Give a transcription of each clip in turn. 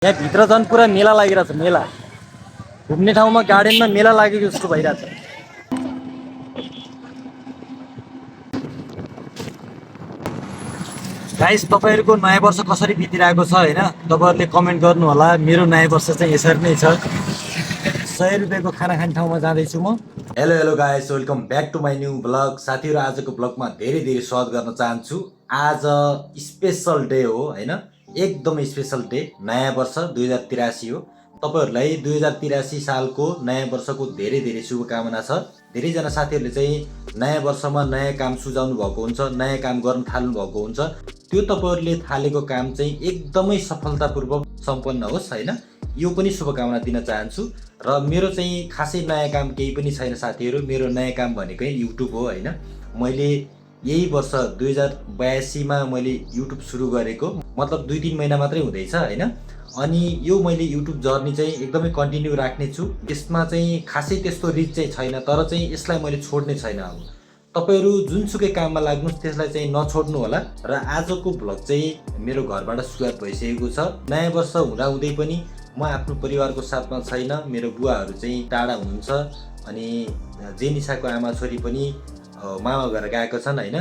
यहाँ भित्र झन् पुरा मेला लागिरहेछ। मेला घुम्ने ठाउँमा गार्डनमा मेला लागेको जस्तो भइरहेछ। गाइस, तपाईँहरूको नयाँ वर्ष कसरी बितिरहेको छ होइन, तपाईँहरूले कमेन्ट गर्नु होला। मेरो नयाँ वर्ष चाहिँ यसरी नै छ। 100 रुपियाँको खाना खाने ठाउँमा जाँदैछु म। Hello hello guys, welcome back to my new blog. साथीहरू, आजको ब्लगमा धेरै धेरै स्वागत गर्न चाहन्छु। आज स्पेसल डे हो होइन, एकदमै स्पेसल डे। नयाँ वर्ष 2083 हो। तपाईँहरूलाई 2083 सालको नयाँ वर्षको धेरै धेरै शुभकामना छ। धेरैजना साथीहरूले चाहिँ नयाँ वर्षमा नयाँ काम सुझाउनु भएको हुन्छ, नयाँ काम गर्न थाल्नु भएको हुन्छ। त्यो तपाईँहरूले थालेको काम चाहिँ एकदमै सफलतापूर्वक सम्पन्न होस् होइन, यो पनि शुभकामना दिन चाहन्छु। र मेरो चाहिँ खासै नयाँ काम केही पनि छैन साथीहरू। मेरो नयाँ काम भनेकै युट्युब हो होइन। मैले यही वर्ष 2082मा मैले युट्युब सुरु गरेको, मतलब 2-3 महिना मात्रै हुँदैछ होइन। अनि यो मैले युट्युब जर्नी चाहिँ एकदमै कन्टिन्यू राख्नेछु। यसमा चाहिँ खासै त्यस्तो रिच चाहिँ छैन, तर चाहिँ यसलाई मैले छोड्ने छैन। अब तपाईँहरू जुनसुकै काममा लाग्नुहोस्, त्यसलाई चाहिँ नछोड्नु होला। र आजको भ्लग चाहिँ मेरो घरबाट सुरुवात भइसकेको छ। नयाँ वर्ष हुँदाहुँदै पनि म आफ्नो परिवारको साथमा छैन। मेरो बुवाहरू चाहिँ टाढा हुनुहुन्छ, अनि जेनिसाको आमा छोरी पनि मामा घर गएको छन् होइन,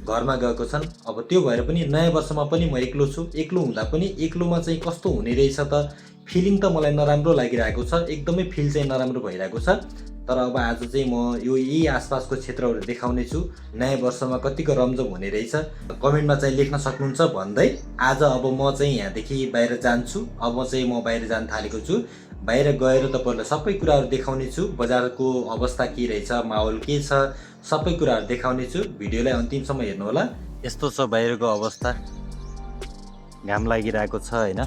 घरमा गएको छन्। अब त्यो भएर पनि नयाँ वर्षमा पनि म एक्लो छु। एक्लो हुँदा पनि एक्लोमा चाहिँ कस्तो हुने रहेछ त, फिलिङ त मलाई नराम्रो लागिरहेको छ, एकदमै फिल चाहिँ नराम्रो भइरहेको छ। तर अब आज चाहिँ म यही आसपासको क्षेत्रहरू देखाउने छु, नयाँ वर्षमा कतिको रमझम हुने रहेछ। कमेन्टमा चाहिँ लेख्न सक्नुहुन्छ भन्दै आज अब म चाहिँ यहाँदेखि बाहिर जान्छु। अब चाहिँ म बाहिर जान थालेको छु। बाहिर गएर तपाईँहरूलाई सबै कुराहरू देखाउने छु। बजारको अवस्था के रहेछ, माहौल के छ, सबै कुराहरू देखाउने छु। भिडियोलाई अन्तिमसम्म हेर्नु होला। यस्तो छ बाहिरको अवस्था, घाम लागिरहेको छ होइन।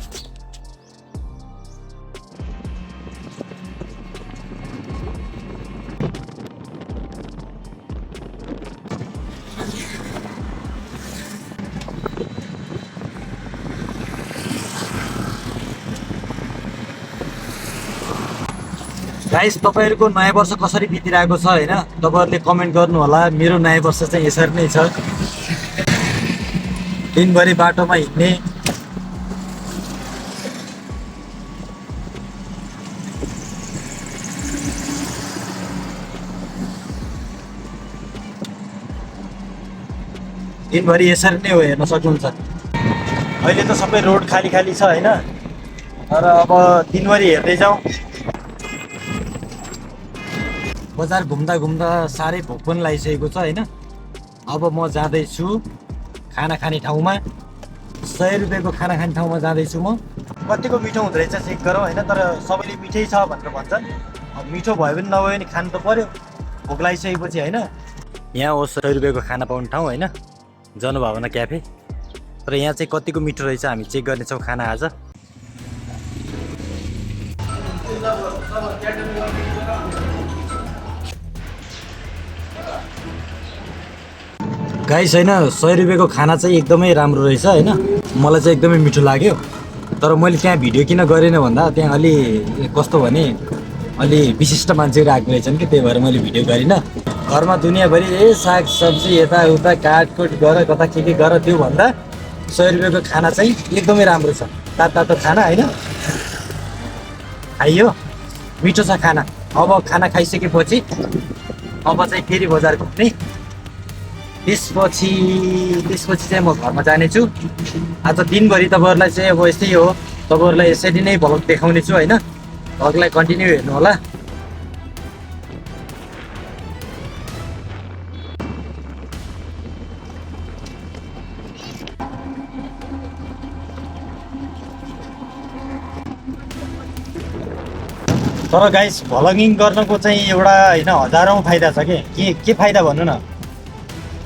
गाइस, तपाईँहरूको नयाँ वर्ष कसरी बितिरहेको छ होइन, तपाईँहरूले कमेन्ट गर्नु होला। मेरो नयाँ वर्ष चाहिँ यसरी नै छ। दिनभरि बाटोमा हिँड्ने, दिनभरि यसरी नै हो, हेर्न सक्नुहुन्छ। अहिले त सबै रोड खाली खाली छ होइन, तर अब दिनभरि हेर्दै जाउँ। बजार घुम्दा घुम्दा साह्रै भोक पनि लागिसकेको छ होइन। अब म जाँदैछु खाना खाने ठाउँमा। 100 रुपियाँको खाना खाने ठाउँमा जाँदैछु म। कतिको मिठो हुँदो रहेछ चेक गरौँ होइन, तर सबैले मिठै छ भनेर भन्छन्। अब मिठो भयो भने नभए पनि खानु त पऱ्यो, भोक लागिसकेपछि होइन। यहाँ हो 100 रुपियाँको खाना पाउने ठाउँ होइन, जनभावना क्याफे। तर यहाँ चाहिँ कतिको मिठो रहेछ हामी चेक गर्नेछौँ खाना आज। गाइस होइन, 100 रुपियाँको खाना चाहिँ एकदमै राम्रो रहेछ होइन, मलाई चाहिँ एकदमै मिठो लाग्यो। तर मैले त्यहाँ भिडियो किन गरेन भन्दा, त्यहाँ अलि कस्तो भने अलि विशिष्ट मान्छेहरू आएको रहेछन् कि, त्यही भएर मैले भिडियो गरिनँ। घरमा दुनियाँभरि साग सब्जी यताउता काटकुट गर, कता के गर, त्यो भन्दा 100 रुपियाँको खाना चाहिँ एकदमै राम्रो छ। तातो खाना होइन, खाइयो, मिठो छ खाना। अब खाना खाइसकेपछि अब चाहिँ फेरि बजार घुम्ने, त्यसपछि चाहिँ म घरमा जानेछु। आज दिनभरि तपाईँहरूलाई चाहिँ अब यस्तै हो, तपाईँहरूलाई यसरी नै भ्लग देखाउने छु होइन। भ्लगलाई कन्टिन्यू हेर्नु होला। तर गाइस, भ्लगिङ गर्नको चाहिँ एउटा होइन हजारौँ फाइदा छ के फाइदा भन्नु न।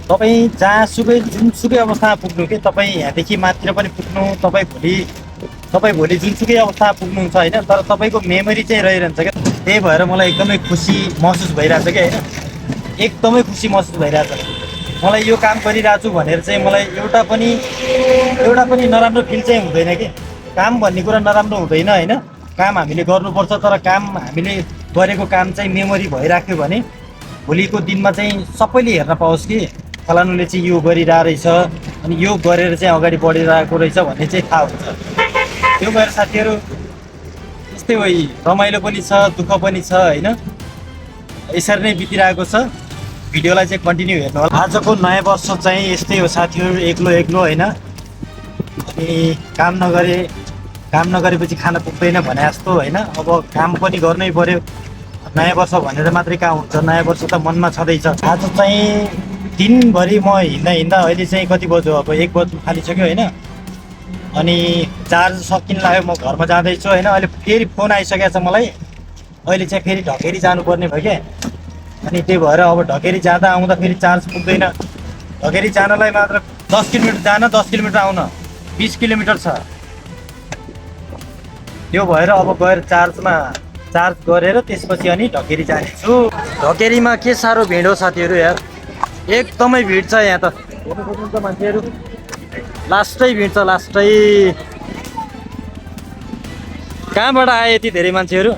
तपाईँ जहाँसुकै जुनसुकै अवस्थामा पुग्नु कि, तपाईँ यहाँदेखि माथितिर पनि पुग्नु, तपाईँ भोलि जुनसुकै अवस्थामा पुग्नुहुन्छ होइन, तर तपाईँको मेमोरी चाहिँ रहिरहन्छ क्या। त्यही भएर मलाई एकदमै खुसी महसुस भइरहेछ क्या होइन, एकदमै खुसी महसुस भइरहेछ। मलाई यो काम गरिरहेको छु भनेर चाहिँ मलाई एउटा पनि नराम्रो फिल चाहिँ हुँदैन कि। काम भन्ने कुरा नराम्रो हुँदैन होइन, काम हामीले गर्नुपर्छ। तर काम हामीले गरेको काम चाहिँ मेमोरी भइराख्यो भने भोलिको दिनमा चाहिँ सबैले हेर्न पाओस् कि फलानुले चाहिँ यो गरिरहेको रहेछ, अनि यो गरेर चाहिँ अगाडि बढिरहेको रहेछ भन्ने चाहिँ थाहा हुन्छ। त्यो भएर साथीहरू यस्तै हो, रमाइलो पनि छ दुःख पनि छ होइन, यसरी नै बितिरहेको छ। भिडियोलाई चाहिँ कन्टिन्यू हेर्नु होला। आजको नयाँ वर्ष चाहिँ यस्तै हो साथीहरू, एक्लो एक्लो होइन। अनि काम नगरेपछि खाना पुग्दैन भने जस्तो होइन। अब काम पनि गर्नै पर्यो, नयाँ वर्ष भनेर मात्रै कहाँ हुन्छ, नयाँ वर्ष त मनमा छँदैछ। आज चाहिँ दिनभरि म हिँड्दा अहिले चाहिँ कति बज्यो, अब 1 बज्नु थालिसक्यो होइन। अनि चार्ज सकिन लाग्यो, म घरमा जाँदैछु होइन। अहिले फेरि फोन आइसकेको छ मलाई, अहिले चाहिँ फेरि ढकेरी जानुपर्ने भयो क्या। अनि त्यही भएर अब ढकेरी जाँदा आउँदा फेरि चार्ज पुग्दैन। ढकेरी जानलाई मात्र 10 किलोमिटर जान 10 किलोमिटर आउन 20 किलोमिटर छ। त्यो भएर अब गएर चार्ज गरेर त्यसपछि अनि ढकेरी जानेछु। ढकेरीमा के साह्रो भिड हो साथीहरू यार, एकदमै भिड छ यहाँ त। हेर्नु सक्नुहुन्छ मान्छेहरू, लास्टै भिड छ लास्टै। कहाँबाट आए यति धेरै मान्छेहरू?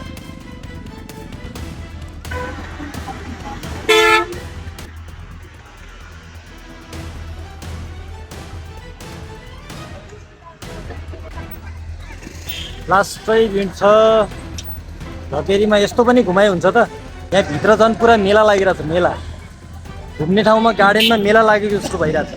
लास्टै भिड छ। ढकेरीमा यस्तो पनि घुमाइ हुन्छ त, यहाँ भित्र झन् पुरा मेला लागिरहेछ। मेला घुम्ने ठाउँमा गार्डनमा मेला लागेको जस्तो भइरहेछ।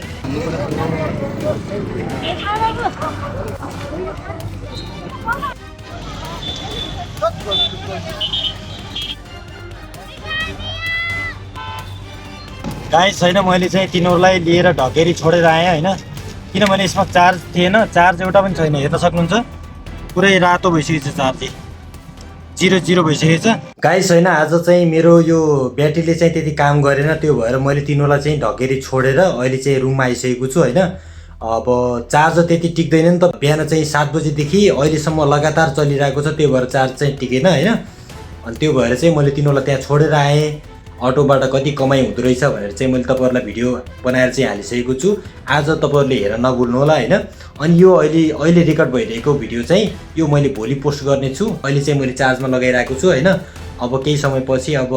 गाइस छैन, मैले चाहिँ तिनीहरूलाई लिएर ढकेरी छोडेर आएँ होइन, किनभने यसमा चार्ज थिएन। चार्ज एउटा पनि छैन, हेर्न सक्नुहुन्छ पुरै रातो भइसकेको छ, चार्ज 0 भइसकेको छ। गाइस होइन, आज चाहिँ मेरो यो ब्याट्रीले चाहिँ त्यति काम गरेन, त्यो भएर मैले तिनीहरूलाई चाहिँ ढकेरी छोडेर अहिले चाहिँ रुममा आइसकेको छु होइन। अब चार्ज त्यति टिक्दैन नि त, बिहान चाहिँ 7 बजीदेखि अहिलेसम्म लगातार चलिरहेको छ, त्यो भएर चार्ज चाहिँ टिकेन होइन। अनि त्यो भएर चाहिँ मैले तिनीहरूलाई त्यहाँ छोडेर आएँ। अटोबाट कति कमाइ हुँदो रहेछ भनेर चाहिँ मैले तपाईँहरूलाई भिडियो बनाएर चाहिँ हालिसकेको छु। आज तपाईँहरूले हेर नभुल्नु होला होइन। अनि यो अहिले रेकर्ड भइरहेको भिडियो चाहिँ यो मैले भोलि पोस्ट गर्नेछु। अहिले चाहिँ मैले चार्जमा लगाइरहेको छु होइन। अब केही समयपछि अब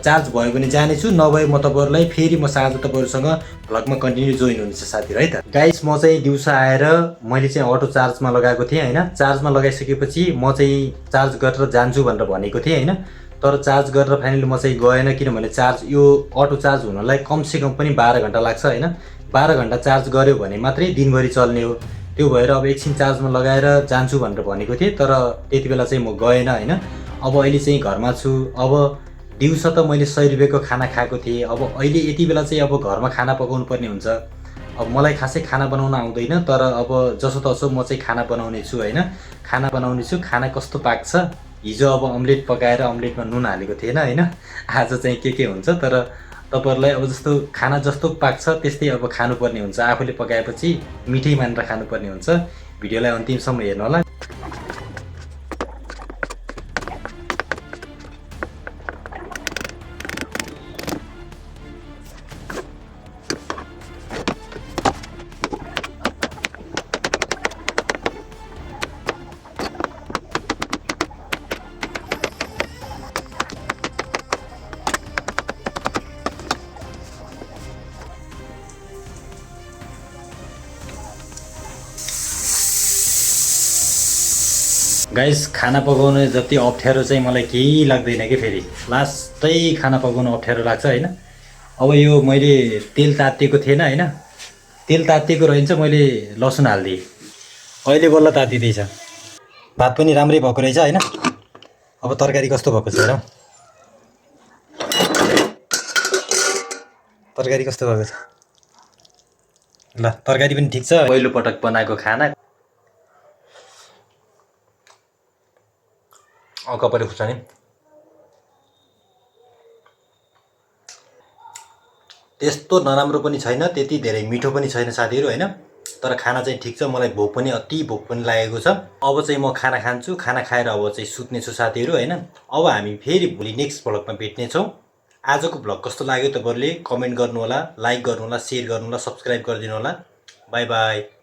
चार्ज भयो भने जानेछु, नभए म तपाईँहरूलाई फेरि म साँझ तपाईँहरूसँग भ्लगमा कन्टिन्यू जोइन हुनेछ साथीहरू है त। गाइस म चाहिँ दिउँसो आएर मैले चाहिँ अटो चार्जमा लगाएको थिएँ होइन। चार्जमा लगाइसकेपछि म चाहिँ चार्ज गरेर जान्छु भनेर भनेको थिएँ होइन। तर चार्ज गरेर फाइनली म चाहिँ गएन, किनभने चार्ज यो अटो चार्ज हुनलाई कमसेकम पनि 12 घन्टा लाग्छ होइन। 12 घन्टा चार्ज गऱ्यो भने मात्रै दिनभरि चल्ने हो। त्यो भएर अब एकछिन चार्जमा लगाएर जान्छु भनेर भनेको थिएँ, तर त्यति बेला चाहिँ म गएन होइन। अब अहिले चाहिँ घरमा छु। अब दिउँसो त मैले 100 रुपियाँको खाना खाएको थिएँ। अब अहिले यति बेला चाहिँ अब घरमा खाना पकाउनु पर्ने हुन्छ। अब मलाई खासै खाना बनाउन आउँदैन, तर अब जसो तसो म चाहिँ खाना बनाउने छु होइन। खाना बनाउने छु। खाना कस्तो पाक्छ, हिजो अब अम्लेट पकाएर अम्लेटमा नुन हालेको थिएन होइन। आज चाहिँ के हुन्छ, तर तपाईँहरूलाई अब जस्तो खाना जस्तो पाक्छ त्यस्तै अब खानुपर्ने हुन्छ। आफूले पकाएपछि मिठै मानेर खानुपर्ने हुन्छ। भिडियोलाई अन्तिमसम्म हेर्नु होला। गाइस खाना पकाउनु जति अप्ठ्यारो चाहिँ मलाई केही लाग्दैन कि, फेरि लास्टै खाना पकाउनु अप्ठ्यारो लाग्छ होइन। अब यो मैले तेल तातिएको थिएन होइन, तेल तातिएको रहन्छ, मैले लसुन हालिदिएँ, अहिले बल्ल तातिँदैछ। भात पनि राम्रै भएको रहेछ होइन। अब तरकारी कस्तो भएको छ हेरौँ, तरकारी कस्तो भएको छ। ल तरकारी पनि ठिक छ, पहिलोपटक बनाएको खाना। कपाले खुर्सानी त्यस्तो नराम्रो पनि छैन, त्यति धेरै मिठो पनि छैन साथीहरू होइन। तर खाना चाहिँ ठिक छ। मलाई भोक पनि अति भोक पनि लागेको छ। अब चाहिँ म खाना खान्छु। खाना खाएर अब चाहिँ सुत्नेछु साथीहरू होइन। अब हामी फेरि भोलि नेक्स्ट भ्लगमा भेट्नेछौँ। आजको भ्लग कस्तो लाग्यो तपाईँहरूले कमेन्ट गर्नु होला, लाइक गर्नु होला, सेयर गर्नु होला, सब्सक्राइब गरिदिनु होला। By by.